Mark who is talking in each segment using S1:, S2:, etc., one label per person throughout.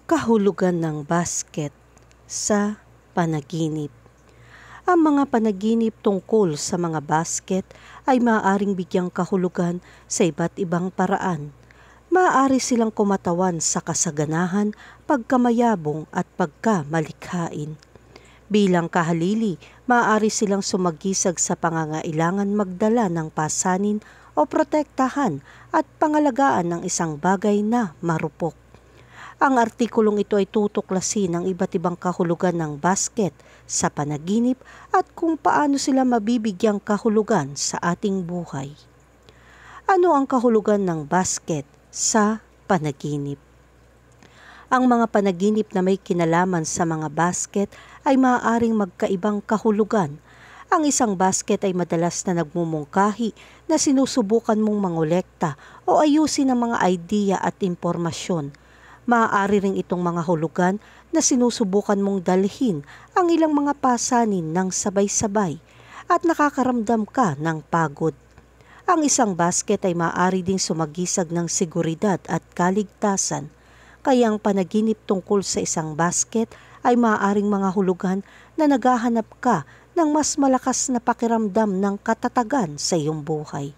S1: Kahulugan ng basket sa panaginip. Ang mga panaginip tungkol sa mga basket ay maaaring bigyang kahulugan sa iba't ibang paraan. Maaari silang kumatawan sa kasaganahan, pagkamayabong at pagkamalikhain. Bilang kahalili, maaari silang sumagisag sa pangangailangan magdala ng pasanin o protektahan at pangalagaan ng isang bagay na marupok. Ang artikulong ito ay tutuklasin ang iba't ibang kahulugan ng basket sa panaginip at kung paano sila mabibigyang kahulugan sa ating buhay. Ano ang kahulugan ng basket sa panaginip? Ang mga panaginip na may kinalaman sa mga basket ay maaaring magkaibang kahulugan. Ang isang basket ay madalas na nagmumungkahi na sinusubukan mong mangolekta o ayusin ang mga idea at impormasyon. Maaari ring itong mga hulugan na sinusubukan mong dalhin ang ilang mga pasanin ng sabay-sabay at nakakaramdam ka ng pagod. Ang isang basket ay maaari ding sumagisag ng seguridad at kaligtasan, kaya ang panaginip tungkol sa isang basket ay maaaring mga hulugan na naghahanap ka ng mas malakas na pakiramdam ng katatagan sa iyong buhay.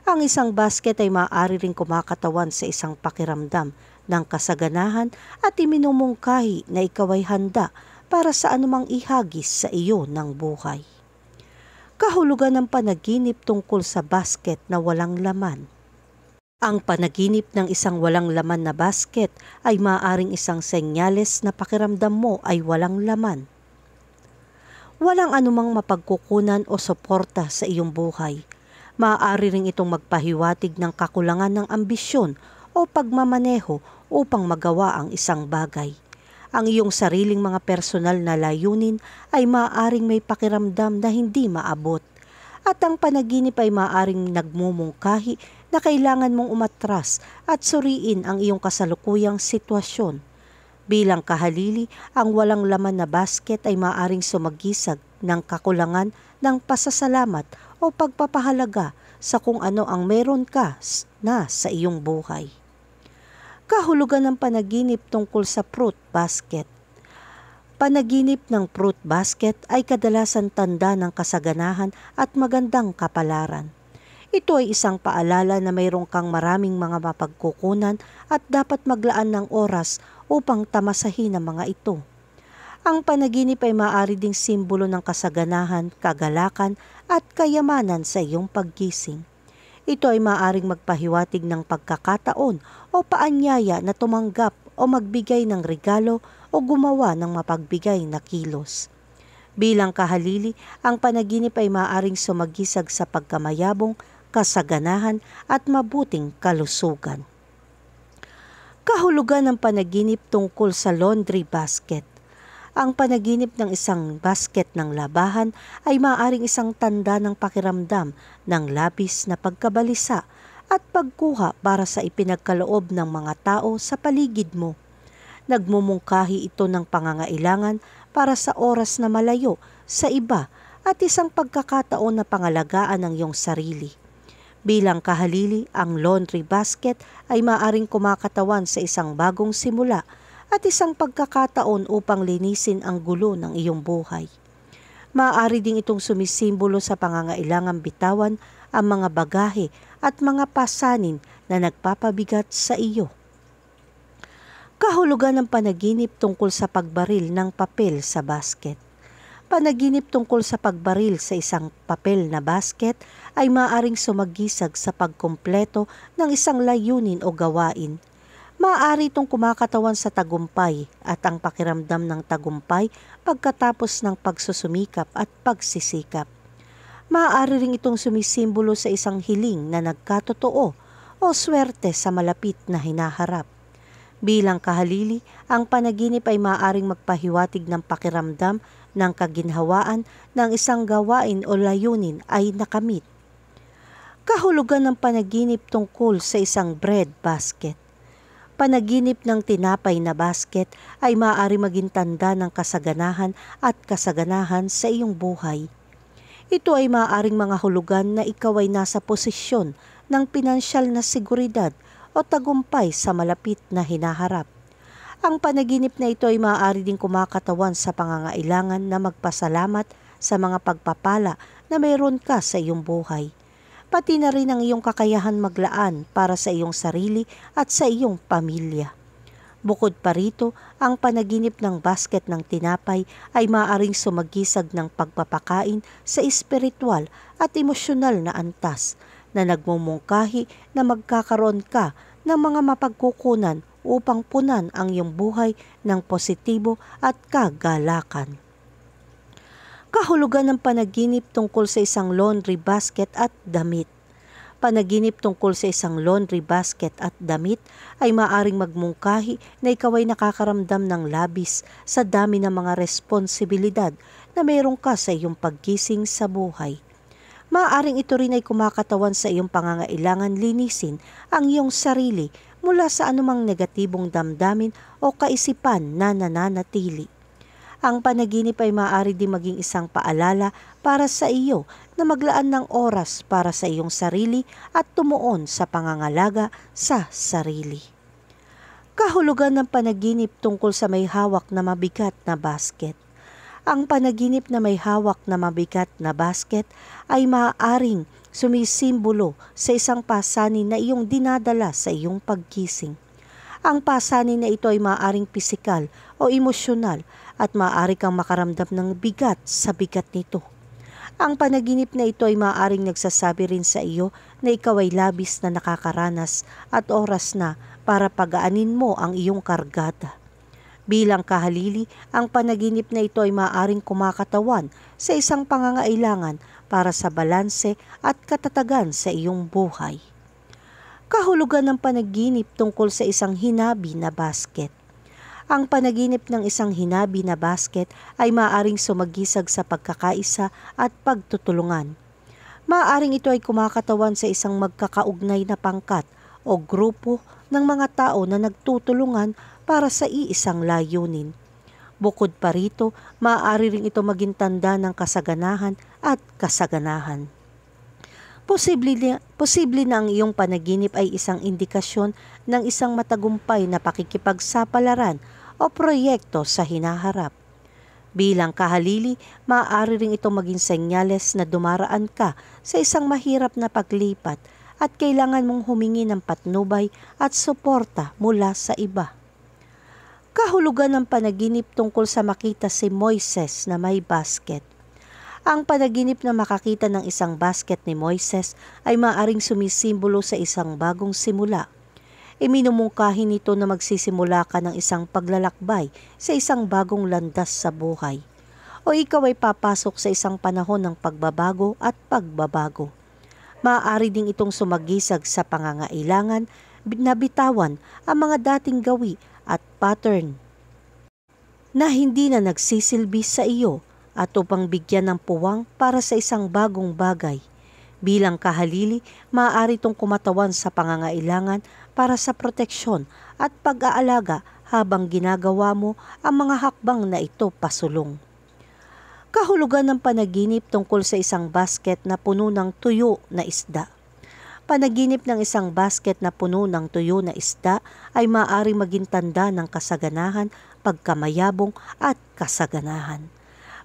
S1: Ang isang basket ay maaari ring kumakatawan sa isang pakiramdam ng kasaganahan at iminumungkahi na ikaw ay handa para sa anumang ihagis sa iyo ng buhay. Kahulugan ng panaginip tungkol sa basket na walang laman. Ang panaginip ng isang walang laman na basket ay maaaring isang senyales na pakiramdam mo ay walang laman. Walang anumang mapagkukunan o suporta sa iyong buhay. Maaari ring itong magpahiwatig ng kakulangan ng ambisyon o pagmamaneho upang magawa ang isang bagay. Ang iyong sariling mga personal na layunin ay maaaring may pakiramdam na hindi maabot. At ang panaginip ay maaaring nagmumungkahi na kailangan mong umatras at suriin ang iyong kasalukuyang sitwasyon. Bilang kahalili, ang walang laman na basket ay maaaring sumagisag ng kakulangan ng pasasalamat o pagpapahalaga sa kung ano ang meron ka na sa iyong buhay. Kahulugan ng panaginip tungkol sa fruit basket. Panaginip ng fruit basket ay kadalasan tanda ng kasaganahan at magandang kapalaran. Ito ay isang paalala na mayroon kang maraming mga mapagkukunan at dapat maglaan ng oras upang tamasahin ang mga ito. Ang panaginip ay maaari ding simbolo ng kasaganahan, kagalakan at kayamanan sa iyong paggising. Ito ay maaaring magpahiwatig ng pagkakataon o paanyaya na tumanggap o magbigay ng regalo o gumawa ng mapagbigay na kilos. Bilang kahalili, ang panaginip ay maaaring sumagisag sa pagkamayabong, kasaganahan at mabuting kalusugan. Kahulugan ng panaginip tungkol sa laundry basket. Ang panaginip ng isang basket ng labahan ay maaaring isang tanda ng pakiramdam ng labis na pagkabalisa at pagkuha para sa ipinagkaloob ng mga tao sa paligid mo. Nagmumungkahi ito ng pangangailangan para sa oras na malayo sa iba at isang pagkakataon na pangalagaan ng iyong sarili. Bilang kahalili, ang laundry basket ay maaaring kumakatawan sa isang bagong simula at isang pagkakataon upang linisin ang gulo ng iyong buhay. Maaari ding itong sumisimbolo sa pangangailangang bitawan ang mga bagahe at mga pasanin na nagpapabigat sa iyo. Kahulugan ng panaginip tungkol sa pagbaril ng papel sa basket. Panaginip tungkol sa pagbaril sa isang papel na basket ay maaaring sumagisag sa pagkumpleto ng isang layunin o gawain. Maaari itong kumakatawan sa tagumpay at ang pakiramdam ng tagumpay pagkatapos ng pagsusumikap at pagsisikap. Maaari rin itong sumisimbolo sa isang hiling na nagkatotoo o swerte sa malapit na hinaharap. Bilang kahalili, ang panaginip ay maaaring magpahiwatig ng pakiramdam ng kaginhawaan ng isang gawain o layunin ay nakamit. Kahulugan ng panaginip tungkol sa isang bread basket. Panaginip ng tinapay na basket ay maaari maging tanda ng kasaganahan at kasaganahan sa iyong buhay. Ito ay maaaring mga hulugan na ikaw ay nasa posisyon ng pinansyal na seguridad o tagumpay sa malapit na hinaharap. Ang panaginip na ito ay maaari ding kumakatawan sa pangangailangan na magpasalamat sa mga pagpapala na mayroon ka sa iyong buhay. Pati na rin ang iyong kakayahan maglaan para sa iyong sarili at sa iyong pamilya. Bukod pa rito, ang panaginip ng basket ng tinapay ay maaaring sumagisag ng pagpapakain sa espiritual at emosyonal na antas na nagmumungkahi na magkakaroon ka ng mga mapagkukunan upang punan ang iyong buhay ng positibo at kagalakan. Kahulugan ng panaginip tungkol sa isang laundry basket at damit. Panaginip tungkol sa isang laundry basket at damit ay maaring magmungkahi na ikaw ay nakakaramdam ng labis sa dami ng mga responsibilidad na mayroon ka sa iyong paggising sa buhay. Maaaring ito rin ay kumakatawan sa iyong pangangailangan linisin ang iyong sarili mula sa anumang negatibong damdamin o kaisipan na nananatili. Ang panaginip ay maaari din maging isang paalala para sa iyo na maglaan ng oras para sa iyong sarili at tumuon sa pangangalaga sa sarili. Kahulugan ng panaginip tungkol sa may hawak na mabigat na basket. Ang panaginip na may hawak na mabigat na basket ay maaaring sumisimbolo sa isang pasanin na iyong dinadala sa iyong paggising. Ang pasanin na ito ay maaaring pisikal o emosyonal at maaari kang makaramdam ng bigat sa bigat nito. Ang panaginip na ito ay maaaring nagsasabi rin sa iyo na ikaw ay labis na nakakaranas at oras na para pagaanin mo ang iyong kargada. Bilang kahalili, ang panaginip na ito ay maaaring kumakatawan sa isang pangangailangan para sa balanse at katatagan sa iyong buhay. Kahulugan ng panaginip tungkol sa isang hinabi na basket. Ang panaginip ng isang hinabi na basket ay maaaring sumagisag sa pagkakaisa at pagtutulungan. Maaaring ito ay kumakatawan sa isang magkakaugnay na pangkat o grupo ng mga tao na nagtutulungan para sa iisang layunin. Bukod pa rito, maaari rin ito maging tanda ng kasaganahan at kasaganahan. Posible na ang iyong panaginip ay isang indikasyon ng isang matagumpay na pakikipagsapalaran o proyekto sa hinaharap. Bilang kahalili, maaari rin ito maging senyales na dumaraan ka sa isang mahirap na paglipat at kailangan mong humingi ng patnubay at suporta mula sa iba. Kahulugan ng panaginip tungkol sa makita si Moises na may basket. Ang panaginip na makakita ng isang basket ni Moises ay maaaring sumisimbolo sa isang bagong simula. Iminumungkahi nito na magsisimula ka ng isang paglalakbay sa isang bagong landas sa buhay. O ikaw ay papasok sa isang panahon ng pagbabago at pagbabago. Maaari ding itong sumagisag sa pangangailangan na bitawan ang mga dating gawi at pattern na hindi na nagsisilbi sa iyo at upang bigyan ng puwang para sa isang bagong bagay. Bilang kahalili, maaari itong kumatawan sa pangangailangan para sa proteksyon at pag-aalaga habang ginagawa mo ang mga hakbang na ito pasulong. Kahulugan ng panaginip tungkol sa isang basket na puno ng tuyo na isda. Panaginip ng isang basket na puno ng tuyo na isda ay maaari maging tanda ng kasaganahan, pagkamayabong at kasaganahan.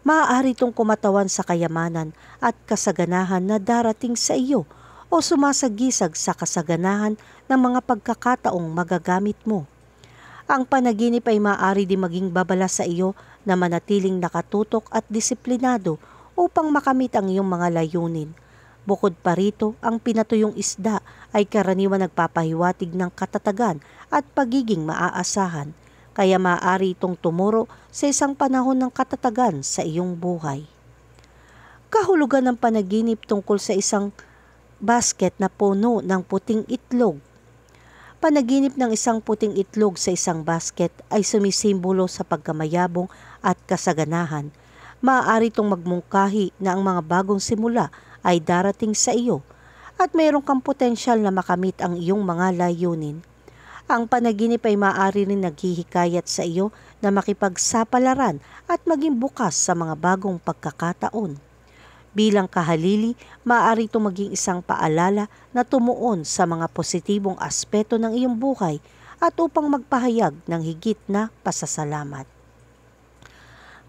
S1: Maaari itong kumatawan sa kayamanan at kasaganahan na darating sa iyo o sumasagisag sa kasaganahan ng mga pagkakataong magagamit mo. Ang panaginip ay maaari din maging babala sa iyo na manatiling nakatutok at disiplinado upang makamit ang iyong mga layunin. Bukod pa rito, ang pinatuyong isda ay karaniwan nagpapahiwatig ng katatagan at pagiging maaasahan. Kaya maaari itong tumuro sa isang panahon ng katatagan sa iyong buhay. Kahulugan ng panaginip tungkol sa isang basket na puno ng puting itlog. Panaginip ng isang puting itlog sa isang basket ay sumisimbolo sa pagkamayabong at kasaganahan. Maaari itong magmungkahi na ang mga bagong simula ay darating sa iyo at mayroon kang potensyal na makamit ang iyong mga layunin. Ang panaginip ay maaari rin naghihikayat sa iyo na makipagsapalaran at maging bukas sa mga bagong pagkakataon. Bilang kahalili, maaari itong maging isang paalala na tumuon sa mga positibong aspeto ng iyong buhay at upang magpahayag ng higit na pasasalamat.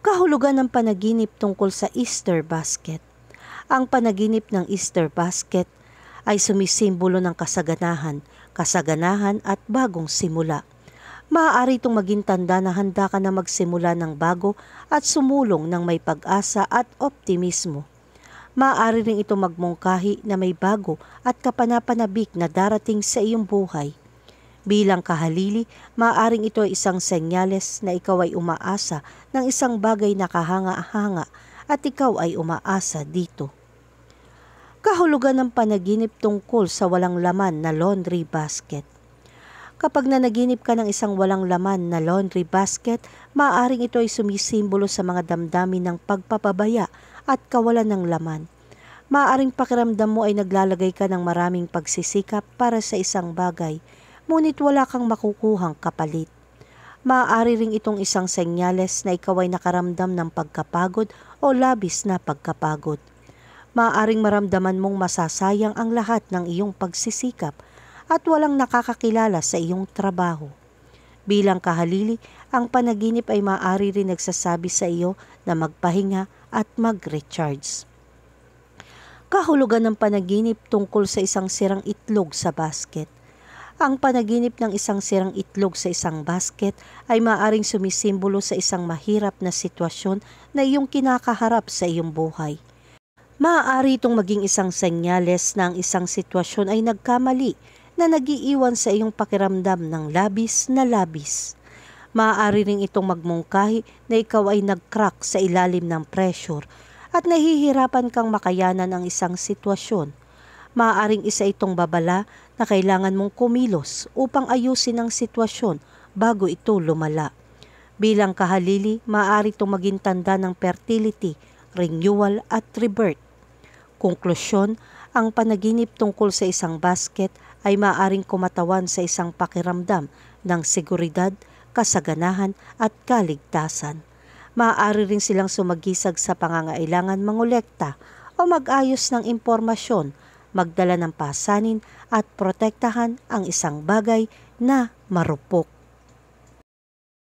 S1: Kahulugan ng panaginip tungkol sa Easter basket. Ang panaginip ng Easter basket ay sumisimbolo ng kasaganahan at bagong simula. Maaari itong maging tanda na handa ka na magsimula ng bago at sumulong ng may pag-asa at optimismo. Maaari rin ito magmungkahi na may bago at kapanapanabik na darating sa iyong buhay. Bilang kahalili, maaaring ito ay isang senyales na ikaw ay umaasa ng isang bagay na kahanga-hanga at ikaw ay umaasa dito. Kahulugan ng panaginip tungkol sa walang laman na laundry basket. Kapag nanaginip ka ng isang walang laman na laundry basket, maaaring ito ay sumisimbolo sa mga damdamin ng pagpapabaya at kawalan ng laman. Maaaring pakiramdam mo ay naglalagay ka ng maraming pagsisikap para sa isang bagay, ngunit wala kang makukuhang kapalit. Maaari ring itong isang senyales na ikaw ay nakaramdam ng pagkapagod o labis na pagkapagod. Maaaring maramdaman mong masasayang ang lahat ng iyong pagsisikap at walang nakakakilala sa iyong trabaho. Bilang kahalili, ang panaginip ay maaari rin nagsasabi sa iyo na magpahinga at mag-recharge. Kahulugan ng panaginip tungkol sa isang sirang itlog sa basket. Ang panaginip ng isang sirang itlog sa isang basket ay maaaring sumisimbolo sa isang mahirap na sitwasyon na iyong kinakaharap sa iyong buhay. Maaari itong maging isang senyales na ang isang sitwasyon ay nagkamali na nagiiwan sa iyong pakiramdam ng labis na labis. Maaari ring itong magmungkahi na ikaw ay nag-crack sa ilalim ng pressure at nahihirapan kang makayanan ang isang sitwasyon. Maaaring isa itong babala na kailangan mong kumilos upang ayusin ang sitwasyon bago ito lumala. Bilang kahalili, maaari itong maging tanda ng fertility, renewal at rebirth. Konklusyon, ang panaginip tungkol sa isang basket ay maaaring kumatawan sa isang pakiramdam ng seguridad, kasaganahan at kaligtasan. Maaari rin silang sumagisag sa pangangailangan mangolekta o mag-ayos ng impormasyon, magdala ng pasanin at protektahan ang isang bagay na marupok.